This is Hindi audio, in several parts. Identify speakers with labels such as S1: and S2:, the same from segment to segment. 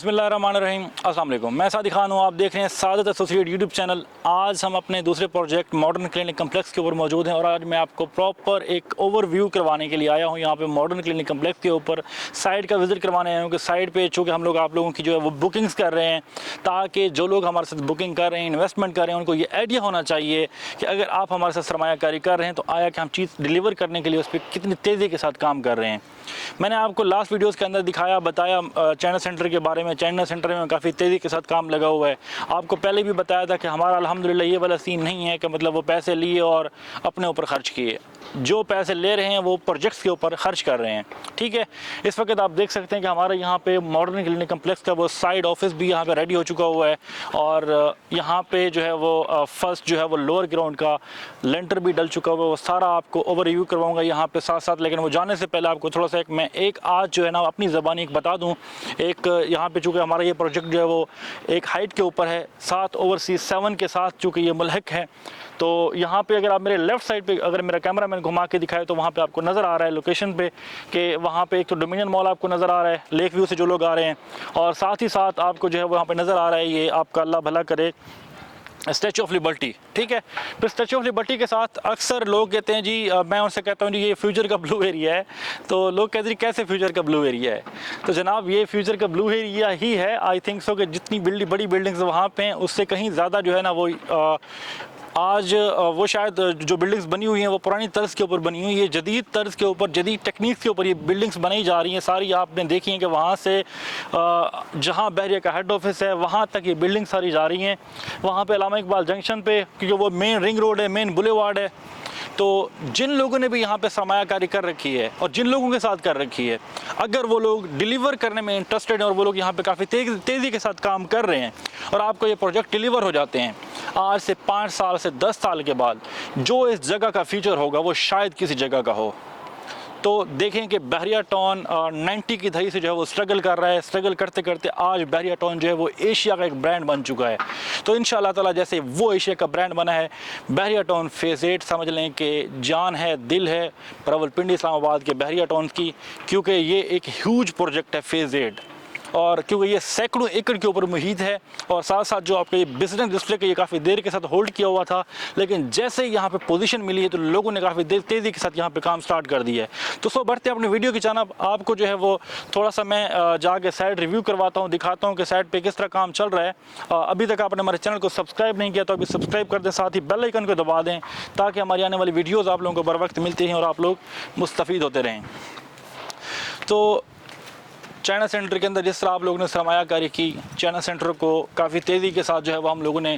S1: बिस्मिल्लाहिर्रहमानिर्रहीम, अस्सलाम वालेकुम। मैं सादिक खान हूँ, आप देख रहे हैं सादत एसोसिएट यूट्यूब चैनल। आज हम अपने दूसरे प्रोजेक्ट मॉडर्न क्लिनिक कम्प्लेक्स के ऊपर मौजूद हैं और आज मैं आपको प्रॉपर एक ओवरव्यू करवाने के लिए आया हूँ। यहाँ पे मॉडर्न क्लिनिक कम्प्लेक्स के ऊपर साइट का विज़िट करवाने आया हूँ कि साइट पे चूँकि हम लोग आप लोगों की जो है वो बुकिंग्स कर रहे हैं, ताकि जो लोग हमारे साथ बुकिंग कर रहे हैं, इन्वेस्टमेंट कर रहे हैं, उनको ये आइडिया होना चाहिए कि अगर आप हमारे साथ सरमायाकारी कर रहे हैं तो आया कि हम चीज़ डिलीवर करने के लिए उस पर कितनी तेज़ी के साथ काम कर रहे हैं। मैंने आपको लास्ट वीडियोस के अंदर दिखाया बताया चैनल सेंटर के बारे में। चैनल सेंटर में काफ़ी तेज़ी के साथ काम लगा हुआ है। आपको पहले भी बताया था कि हमारा अल्हम्दुलिल्लाह ये वाला सीन नहीं है कि मतलब वो पैसे लिए और अपने ऊपर ख़र्च किए। जो पैसे ले रहे हैं वो प्रोजेक्ट्स के ऊपर ख़र्च कर रहे हैं, ठीक है। इस वक्त आप देख सकते हैं कि हमारे यहाँ पे मॉडर्न क्लिनिक कम्प्लेक्स का वो साइड ऑफिस भी यहाँ पे रेडी हो चुका हुआ है और यहाँ पे जो है वो फर्स्ट जो है वो लोअर ग्राउंड का लेंटर भी डल चुका हुआ है। वो सारा आपको ओवरव्यू करवाऊँगा यहाँ पे साथ साथ। लेकिन वो जाने से पहले आपको थोड़ा सा एक आज जो है ना अपनी ज़बानी एक बता दूँ। एक यहाँ पे चूँकि हमारा ये प्रोजेक्ट जो है वो एक हाइट के ऊपर है, 7 ओवरसीज़ 7 के साथ चूँकि ये मुल्हक है। तो यहाँ पे अगर आप मेरे लेफ़्ट साइड पे अगर मेरा कैमरा मैंने घुमा के दिखाए तो वहाँ पे आपको नज़र आ रहा है लोकेशन पे कि वहाँ पे एक तो डोमिनियन मॉल आपको नज़र आ रहा है लेक व्यू से जो लोग आ रहे हैं, और साथ ही साथ आपको जो है वहाँ पे नज़र आ रहा है ये आपका अल्लाह भला करे स्टैचू ऑफ लिबर्टी, ठीक है। फिर स्टैचू ऑफ लिबर्टी के साथ अक्सर लोग कहते हैं जी, मैं उनसे कहता हूँ जी ये फ्यूचर का ब्लू एरिया है। तो लोग कहते हैं कैसे फ्यूचर का ब्लू एरिया है? तो जनाब ये फ्यूचर का ब्लू एरिया ही है। आई थिंक सो कि जितनी बड़ी बिल्डिंग्स वहाँ पे हैं उससे कहीं ज़्यादा जो है ना वो आज वो शायद जो बिल्डिंग्स बनी हुई हैं वो पुरानी तर्ज के ऊपर बनी हुई है। जदीद तर्ज के ऊपर, जदीद टेक्निक्स के ऊपर ये बिल्डिंग्स बनाई जा रही हैं सारी। आपने देखी हैं कि वहाँ से जहाँ बहरिया का हेड ऑफिस है वहाँ तक ये बिल्डिंग सारी जा रही हैं। वहाँ पे अल्लामा इकबाल जंक्शन पे, क्योंकि वो मेन रिंग रोड है, मेन बुलेवार्ड है। तो जिन लोगों ने भी यहाँ पे सरमायाकारी कर रखी है और जिन लोगों के साथ कर रखी है, अगर वो लोग डिलीवर करने में इंटरेस्टेड हैं और वो लोग यहाँ पे काफ़ी तेज़ी के साथ काम कर रहे हैं और आपको ये प्रोजेक्ट डिलीवर हो जाते हैं, आज से 5 साल से 10 साल के बाद जो इस जगह का फ्यूचर होगा वो शायद किसी जगह का हो। तो देखें कि बहरिया टाउन 90 की दहाई से जो है वो स्ट्रगल कर रहा है। स्ट्रगल करते करते आज बहरिया टाउन जो है वो एशिया का एक ब्रांड बन चुका है। तो इंशाअल्लाह ताला जैसे वो एशिया का ब्रांड बना है, बहरिया टाउन फेज़ 8 समझ लें कि जान है, दिल है रावलपिंडी इस्लामाबाद के बहरिया टाउन की, क्योंकि ये एक ह्यूज प्रोजेक्ट है फेज़ 8 और क्योंकि ये सैकड़ों एकड़ के ऊपर मुहित है। और साथ साथ जो आपके बिजनेस डिस्प्ले के ये काफ़ी देर के साथ होल्ड किया हुआ था, लेकिन जैसे ही यहाँ पे पोजीशन मिली है तो लोगों ने काफ़ी तेज़ी के साथ यहाँ पे काम स्टार्ट कर दिया है। तो सो बढ़ते हैं अपने वीडियो की जानब। आपको जो है वो थोड़ा सा मैं जाके साइड रिव्यू करवाता हूँ, दिखाता हूँ कि साइड पर किस तरह काम चल रहा है। अभी तक आपने हमारे चैनल को सब्सक्राइब नहीं किया तो अभी सब्सक्राइब कर दें, साथ ही बेल आइकन को दबा दें ताकि हमारी आने वाली वीडियोज़ आप लोगों को बर वक्त मिलती हैं और आप लोग मुस्तफ़ीद होते रहें। तो चैनल सेंटर के अंदर जिस तरह आप लोगों ने सरमायाकारी की, चैनल सेंटर को काफ़ी तेज़ी के साथ जो है वो हम लोगों ने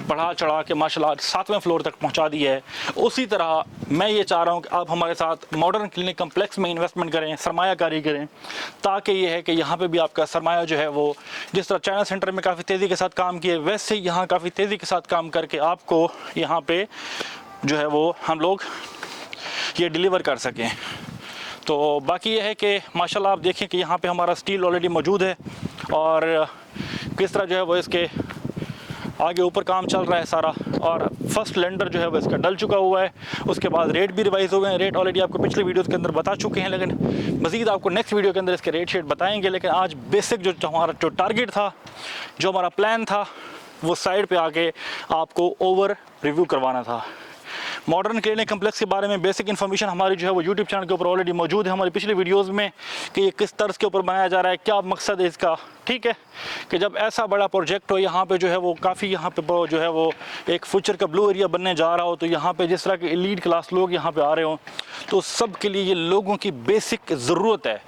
S1: बढ़ा चढ़ा के माशाल्लाह 7वें फ्लोर तक पहुंचा दिया है। उसी तरह मैं ये चाह रहा हूं कि आप हमारे साथ मॉडर्न क्लिनिक कम्प्लेक्स में इन्वेस्टमेंट करें, सरमायाकारी करें, ताकि ये है कि यहाँ पे भी आपका सरमाया जो है वो जिस तरह चैनल सेंटर में काफ़ी तेज़ी के साथ काम किए वैसे यहाँ काफ़ी तेज़ी के साथ काम करके आपको यहाँ पर जो है वो हम लोग ये डिलीवर कर सकें। तो बाकी ये है कि माशाल्लाह आप देखें कि यहाँ पे हमारा स्टील ऑलरेडी मौजूद है और किस तरह जो है वो इसके आगे ऊपर काम चल रहा है सारा। और फर्स्ट लेंडर जो है वो इसका डल चुका हुआ है। उसके बाद रेट भी रिवाइज़ हो गए हैं। रेट ऑलरेडी आपको पिछले वीडियोस के अंदर बता चुके हैं, लेकिन मज़ीद आपको नेक्स्ट वीडियो के अंदर इसके रेट शेट बताएंगे। लेकिन आज बेसिक जो हमारा जो टारगेट था, जो हमारा प्लान था, वो साइड पर आके आपको ओवर रिव्यू करवाना था। मॉडर्न क्लिनिक कम्प्लेक्स के बारे में बेसिक इन्फॉर्मेशन हमारी जो है वो यूट्यूब चैनल के ऊपर ऑलरेडी मौजूद है, हमारी पिछली वीडियोस में, कि ये किस तर्ज के ऊपर बनाया जा रहा है, क्या मकसद है इसका, ठीक है। कि जब ऐसा बड़ा प्रोजेक्ट हो यहाँ पे जो है वो काफ़ी यहाँ पे जो है वो एक फ्यूचर का ब्लू एरिया बनने जा रहा हो, तो यहाँ पे जिस तरह के एलीट क्लास लोग यहाँ पे आ रहे हों, तो सब के लिए ये लोगों की बेसिक ज़रूरत है।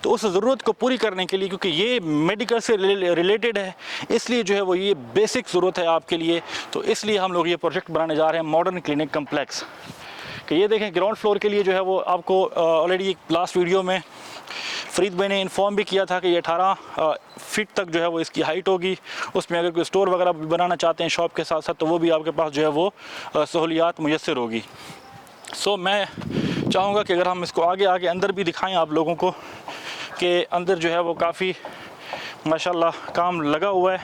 S1: तो उस ज़रूरत को पूरी करने के लिए, क्योंकि ये मेडिकल से रिलेटेड है, इसलिए जो है वो ये बेसिक ज़रूरत है आपके लिए। तो इसलिए हम लोग ये प्रोजेक्ट बनाने जा रहे हैं मॉडर्न क्लिनिक कम्प्लेक्स। कि ये देखें ग्राउंड फ्लोर के लिए जो है वो आपको ऑलरेडी लास्ट वीडियो में फरीद भाई ने इन्फॉर्म भी किया था कि ये 18 फीट तक जो है वो इसकी हाइट होगी। उसमें अगर कोई स्टोर वगैरह बनाना चाहते हैं शॉप के साथ साथ, तो वो भी आपके पास जो है वो सहूलियात मुयस्सर होगी। सो मैं चाहूँगा कि अगर हम इसको आगे आगे अंदर भी दिखाएं आप लोगों को कि अंदर जो है वो काफ़ी माशाल्लाह काम लगा हुआ है।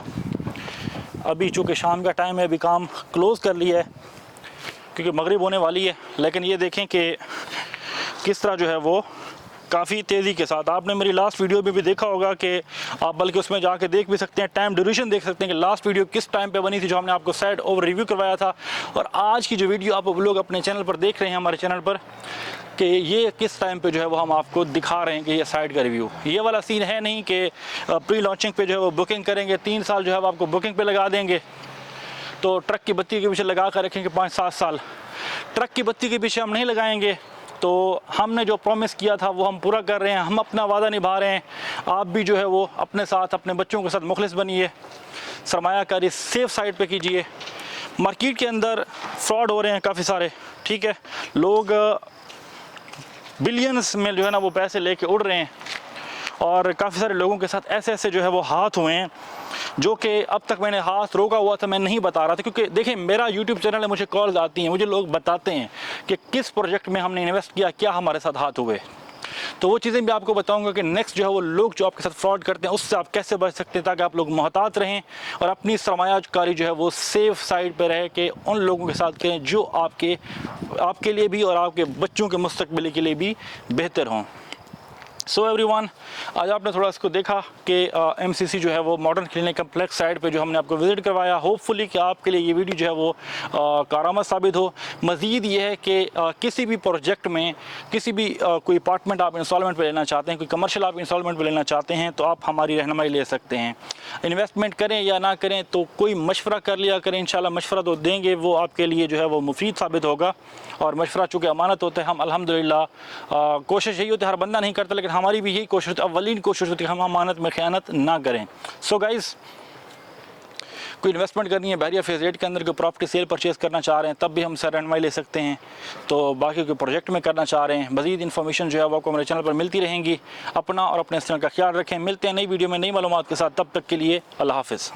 S1: अभी चूँकि शाम का टाइम है, अभी काम क्लोज़ कर लिया है क्योंकि मगरिब होने वाली है। लेकिन ये देखें कि किस तरह जो है वो काफ़ी तेज़ी के साथ। आपने मेरी लास्ट वीडियो में भी देखा होगा कि आप बल्कि उसमें जाके देख भी सकते हैं, टाइम ड्यूरेशन देख सकते हैं कि लास्ट वीडियो किस टाइम पे बनी थी, जो हमने आपको साइड ओवर रिव्यू करवाया था। और आज की जो वीडियो आप लोग अपने चैनल पर देख रहे हैं, हमारे चैनल पर, कि ये किस टाइम पे जो है वो हम आपको दिखा रहे हैं कि ये साइड का रिव्यू। ये वाला सीन है नहीं कि प्री लॉन्चिंग पे जो है वो बुकिंग करेंगे, 3 साल जो है वो आपको बुकिंग पे लगा देंगे, तो ट्रक की बत्ती के पीछे लगा कर रखेंगे 5-7 साल। ट्रक की बत्ती के पीछे हम नहीं लगाएंगे। तो हमने जो प्रॉमिस किया था वो हम पूरा कर रहे हैं, हम अपना वादा निभा रहे हैं। आप भी जो है वो अपने साथ, अपने बच्चों के साथ मुखलिस बनिए, सरमायाकारी सेफ साइड पे कीजिए। मार्केट के अंदर फ्रॉड हो रहे हैं काफ़ी सारे, ठीक है, लोग बिलियंस में जो है ना वो पैसे लेके उड़ रहे हैं, और काफ़ी सारे लोगों के साथ ऐसे जो है वो हाथ हुए हैं, जो कि अब तक मैंने हाथ रोका हुआ था, मैं नहीं बता रहा था, क्योंकि देखिए मेरा यूट्यूब चैनल है, मुझे कॉल्स आती हैं, मुझे लोग बताते हैं कि किस प्रोजेक्ट में हमने इन्वेस्ट किया, क्या हमारे साथ हाथ हुए। तो वो चीज़ें भी आपको बताऊंगा कि नेक्स्ट जो है वो लोग जो आपके साथ फ्रॉड करते हैं उससे आप कैसे बच सकते हैं, ताकि आप लोग मोहतात रहें और अपनी सरमायाकारी जो है वो सेफ साइड पे रहे, कि उन लोगों के साथ करें जो आपके लिए भी और आपके बच्चों के मुस्तकबिल के लिए भी बेहतर हों। सो एवरीवन, आज आपने थोड़ा इसको देखा कि MCC जो है वो मॉडर्न क्लिनिक कम्प्लेक्स साइड पे जो हमने आपको विज़िट करवाया। होपफुली कि आपके लिए ये वीडियो जो है वो कारआमद साबित हो। मज़ीद ये है कि किसी भी प्रोजेक्ट में, किसी भी कोई अपार्टमेंट आप इंस्टॉलमेंट पे लेना चाहते हैं, कोई कमर्शियल आप इंस्टॉलमेंट पे लेना चाहते हैं, तो आप हमारी रहनुमाई ले सकते हैं। इन्वेस्टमेंट करें या ना करें तो कोई मशवरा कर लिया करें, इंशाल्लाह मशवरा तो देंगे, वो आपके लिए जो है वो मुफीद साबित होगा। और मशवरा चूँकि अमानत होता है, हम अल्हम्दुलिल्लाह कोशिश यही होती है, हर बंदा नहीं करता, लेकिन हमारी भी यही कोशिश होती है, अव्वलीन कोशिश होती है कि हम अमानत में ख़यानत ना करें। सो गाइज़, कोई इन्वेस्टमेंट करनी है बहरिया फेज़ 8 के अंदर, कोई प्रॉपर्टी सेल परचेज़ करना चाह रहे हैं, तब भी हम से रहनुमाई ले सकते हैं। तो बाकी कोई प्रोजेक्ट में करना चाह रहे हैं, मज़ीद इन्फॉर्मेशन जो है वो आपको मेरे चैनल पर मिलती रहेंगी। अपना और अपने चैनल का ख्याल रखें। मिलते हैं नई वीडियो में नई मालूमात के साथ, तब तक के लिए अल्लाह हाफ़िज़।